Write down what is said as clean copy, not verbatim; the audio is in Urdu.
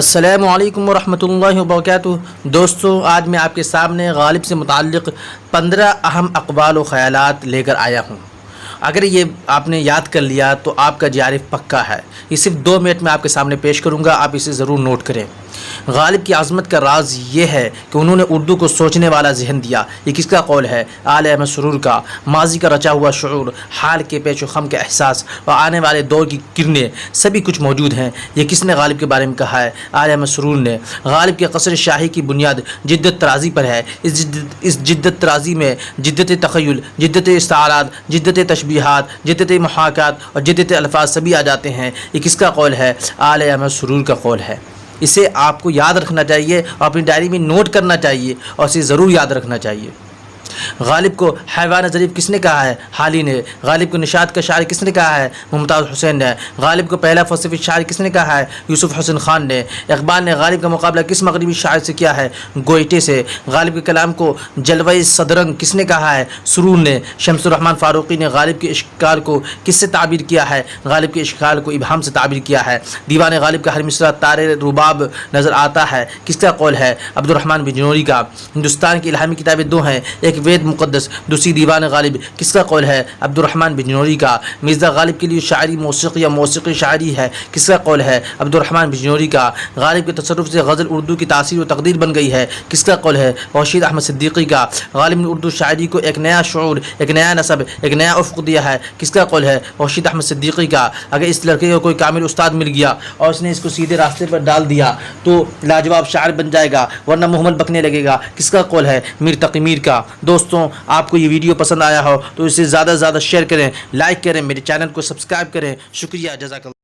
السلام علیکم ورحمۃ اللہ وبرکاتہ۔ دوستو، آج میں آپ کے سامنے غالب سے متعلق 15 اہم اقوال و خیالات لے کر آیا ہوں۔ اگر یہ آپ نے یاد کر لیا تو آپ کا جی پکا ہے۔ یہ صرف 2 منٹ میں آپ کے سامنے پیش کروں گا، آپ اسے ضرور نوٹ کریں۔ غالب کی عظمت کا راز یہ ہے کہ انہوں نے اردو کو سوچنے والا ذہن دیا۔ یہ کس کا قول ہے؟ آل احمد سرور کا۔ ماضی کا رچا ہوا شعور، حال کے پیچ و خم کا احساس اور آنے والے دور کی کرنیں سبھی کچھ موجود ہیں۔ یہ کس نے غالب کے بارے میں کہا ہے؟ آل احمد سرور نے۔ غالب کے قصر شاہی کی بنیاد جدت ترازی پر ہے۔ اس جدت ترازی میں جدت تخیل، جدت استعارات، جدت تشبیہات، جدت محاکات اور جدت الفاظ سبھی آ جاتے ہیں۔ یہ کس کا قول ہے؟ آل احمد سرور کا قول ہے۔ اسے آپ کو یاد رکھنا چاہیے اور اپنی ڈائری میں نوٹ کرنا چاہیے اور اسے ضرور یاد رکھنا چاہیے۔ غالب کو حیوان ظریف کس نے کہا ہے؟ حالی نے۔ غالب کو نشاط کا شاعر کس نے کہا ہے؟ ممتاز حسین نے۔ غالب کو پہلا فلسفی شاعر کس نے کہا ہے؟ یوسف حسن خان نے۔ اقبال نے غالب کا مقابلہ کس مغربی شاعر سے کیا ہے؟ گوئٹے سے۔ غالب کے کلام کو جلوہ صدرنگ کس نے کہا ہے؟ سرور نے۔ شمس الرحمن فاروقی نے غالب کے اشکال کو کس سے تعبیر کیا ہے؟ غالب کے اشکال کو ابہام سے تعبیر کیا ہے۔ دیوان غالب کا ہر مصرع تارے رباب نظر آتا ہے، کس کا قول ہے؟ عبدالرحمن بجنوری کا۔ ہندوستان کی الہامی کتابیں 2 ہیں، ایک وید مقدس، دوسری دیوان غالب، کس کا قول ہے؟ عبدالرحمن بجنوری کا۔ مرزا غالب کے لیے شاعری موسیقی یا موسیقی شاعری ہے، کس کا قول ہے؟ عبدالرحمن بجنوری کا۔ غالب کے تصرف سے غزل اردو کی تاثیر و تقدیر بن گئی ہے، کس کا قول ہے؟ رشید احمد صدیقی کا۔ غالب نے اردو شاعری کو ایک نیا شعور، ایک نیا نسب، ایک نیا افق دیا ہے، کس کا قول ہے؟ رشید احمد صدیقی کا۔ اگر اس لڑکے کو کوئی کامل استاد مل گیا اور اس نے اس کو سیدھے راستے پر ڈال دیا تو لاجواب شاعر بن جائے گا، ورنہ محمل بکنے لگے گا، کس کا قول ہے؟ میر تقی میر کا۔ دوستوں، آپ کو یہ ویڈیو پسند آیا ہو تو اسے زیادہ سے زیادہ شیئر کریں، لائک کریں، میرے چینل کو سبسکرائب کریں۔ شکریہ، جزاک اللہ۔